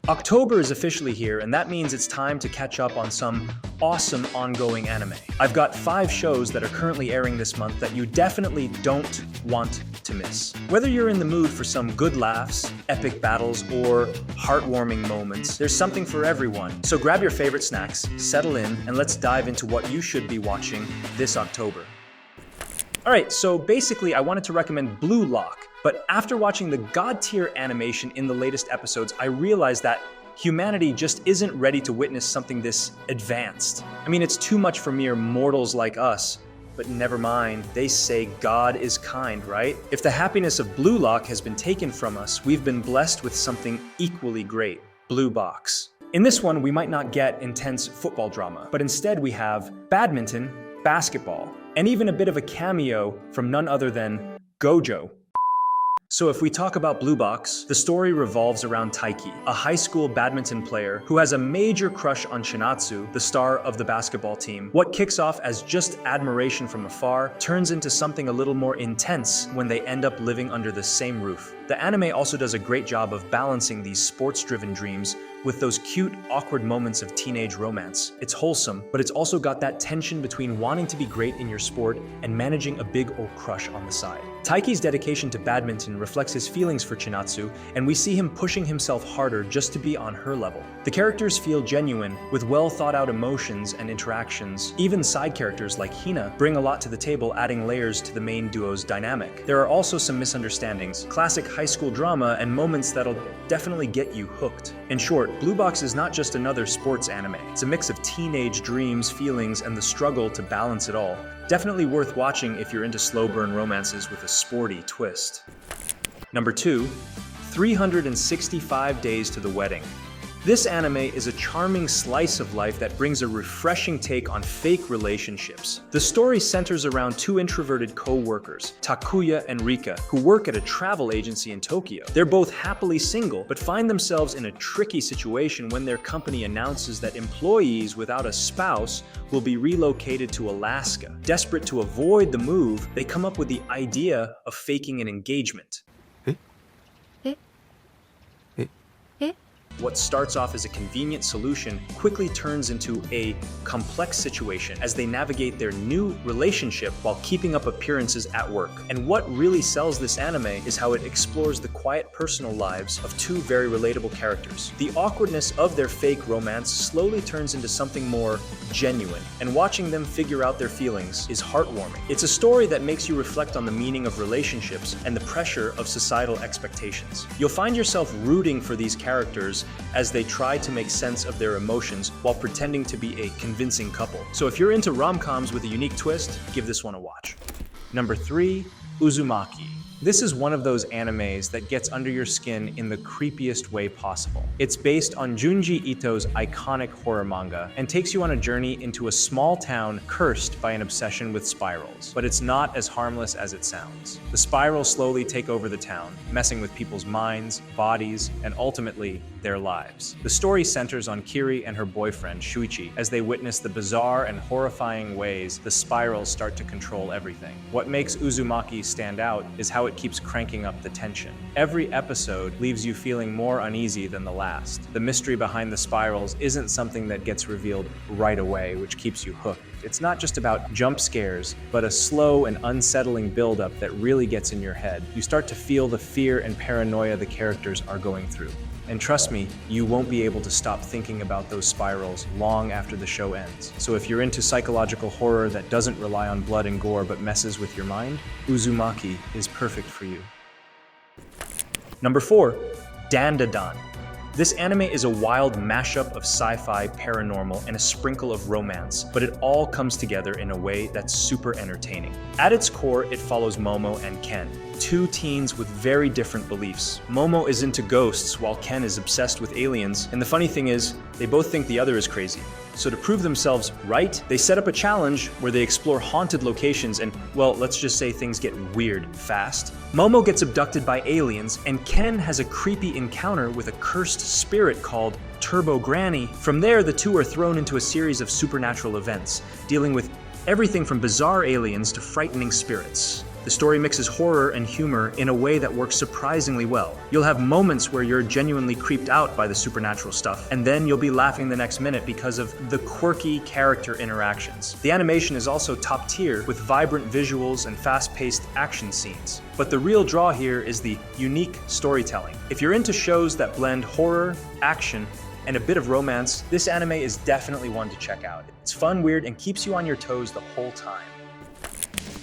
October is officially here, and that means it's time to catch up on some awesome ongoing anime. I've got 5 shows that are currently airing this month that you definitely don't want to miss. Whether you're in the mood for some good laughs, epic battles, or heartwarming moments, there's something for everyone. So grab your favorite snacks, settle in, and let's dive into what you should be watching this October. Alright, so basically I wanted to recommend Blue Lock. But after watching the god-tier animation in the latest episodes, I realized that humanity just isn't ready to witness something this advanced. I mean, it's too much for mere mortals like us. But never mind, they say God is kind, right? If the happiness of Blue Lock has been taken from us, we've been blessed with something equally great, Blue Box. In this one, we might not get intense football drama, but instead we have badminton, basketball, and even a bit of a cameo from none other than Gojo. So if we talk about Blue Box, the story revolves around Taiki, a high school badminton player who has a major crush on Shinatsu, the star of the basketball team. What kicks off as just admiration from afar turns into something a little more intense when they end up living under the same roof. The anime also does a great job of balancing these sports-driven dreams with those cute, awkward moments of teenage romance. It's wholesome, but it's also got that tension between wanting to be great in your sport and managing a big old crush on the side. Taiki's dedication to badminton reflects his feelings for Chinatsu, and we see him pushing himself harder just to be on her level. The characters feel genuine, with well-thought-out emotions and interactions. Even side characters like Hina bring a lot to the table, adding layers to the main duo's dynamic. There are also some misunderstandings, classic high school drama, and moments that'll definitely get you hooked. In short, Blue Box is not just another sports anime. It's a mix of teenage dreams, feelings, and the struggle to balance it all. Definitely worth watching if you're into slow burn romances with a sporty twist. Number 2, 365 Days to the Wedding. This anime is a charming slice of life that brings a refreshing take on fake relationships. The story centers around 2 introverted co-workers, Takuya and Rika, who work at a travel agency in Tokyo. They're both happily single, but find themselves in a tricky situation when their company announces that employees without a spouse will be relocated to Alaska. Desperate to avoid the move, they come up with the idea of faking an engagement. What starts off as a convenient solution quickly turns into a complex situation as they navigate their new relationship while keeping up appearances at work. And what really sells this anime is how it explores the quiet personal lives of 2 very relatable characters. The awkwardness of their fake romance slowly turns into something more genuine, and watching them figure out their feelings is heartwarming. It's a story that makes you reflect on the meaning of relationships and the pressure of societal expectations. You'll find yourself rooting for these characters as they try to make sense of their emotions while pretending to be a convincing couple. So if you're into rom-coms with a unique twist, give this one a watch. Number 3, Uzumaki. This is one of those animes that gets under your skin in the creepiest way possible. It's based on Junji Ito's iconic horror manga and takes you on a journey into a small town cursed by an obsession with spirals. But it's not as harmless as it sounds. The spirals slowly take over the town, messing with people's minds, bodies, and ultimately, their lives. The story centers on Kiri and her boyfriend, Shuichi, as they witness the bizarre and horrifying ways the spirals start to control everything. What makes Uzumaki stand out is how it keeps cranking up the tension. Every episode leaves you feeling more uneasy than the last. The mystery behind the spirals isn't something that gets revealed right away, which keeps you hooked. It's not just about jump scares, but a slow and unsettling buildup that really gets in your head. You start to feel the fear and paranoia the characters are going through. And trust me, you won't be able to stop thinking about those spirals long after the show ends. So if you're into psychological horror that doesn't rely on blood and gore but messes with your mind, Uzumaki is perfect for you. Number 4, DanDaDan. This anime is a wild mashup of sci-fi, paranormal, and a sprinkle of romance, but it all comes together in a way that's super entertaining. At its core, it follows Momo and Ken, 2 teens with very different beliefs. Momo is into ghosts while Ken is obsessed with aliens, and the funny thing is, they both think the other is crazy. So to prove themselves right, they set up a challenge where they explore haunted locations and, well, let's just say things get weird fast. Momo gets abducted by aliens, and Ken has a creepy encounter with a cursed spirit called Turbo Granny. From there, the 2 are thrown into a series of supernatural events, dealing with everything from bizarre aliens to frightening spirits. The story mixes horror and humor in a way that works surprisingly well. You'll have moments where you're genuinely creeped out by the supernatural stuff, and then you'll be laughing the next minute because of the quirky character interactions. The animation is also top tier with vibrant visuals and fast-paced action scenes. But the real draw here is the unique storytelling. If you're into shows that blend horror, action, and a bit of romance, this anime is definitely one to check out. It's fun, weird, and keeps you on your toes the whole time.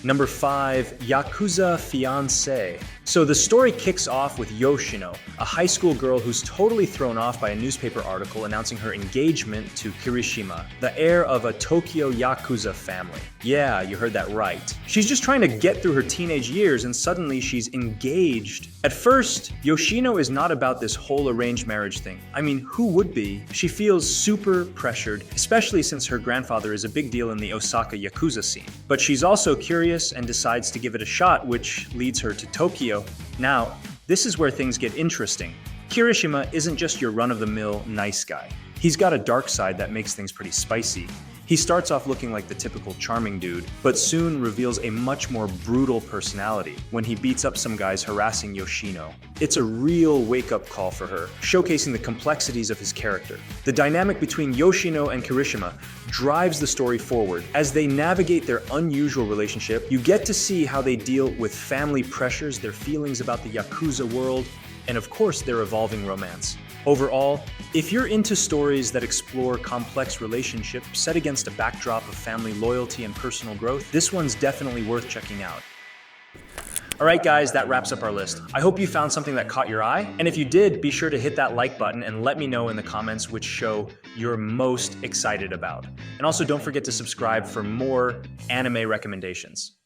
Number 5, Yakuza Fiancé. So the story kicks off with Yoshino, a high school girl who's totally thrown off by a newspaper article announcing her engagement to Kirishima, the heir of a Tokyo Yakuza family. Yeah, you heard that right. She's just trying to get through her teenage years and suddenly she's engaged. At first, Yoshino is not about this whole arranged marriage thing. I mean, who would be? She feels super pressured, especially since her grandfather is a big deal in the Osaka Yakuza scene. But she's also curious and decides to give it a shot, which leads her to Tokyo. Now, this is where things get interesting. Kirishima isn't just your run-of-the-mill nice guy. He's got a dark side that makes things pretty spicy. He starts off looking like the typical charming dude, but soon reveals a much more brutal personality when he beats up some guys harassing Yoshino. It's a real wake-up call for her, showcasing the complexities of his character. The dynamic between Yoshino and Kirishima drives the story forward. As they navigate their unusual relationship, you get to see how they deal with family pressures, their feelings about the Yakuza world, and of course their evolving romance. Overall, if you're into stories that explore complex relationships set against a backdrop of family loyalty and personal growth, this one's definitely worth checking out. Alright guys, that wraps up our list. I hope you found something that caught your eye, and if you did, be sure to hit that like button and let me know in the comments which show you're most excited about. And also don't forget to subscribe for more anime recommendations.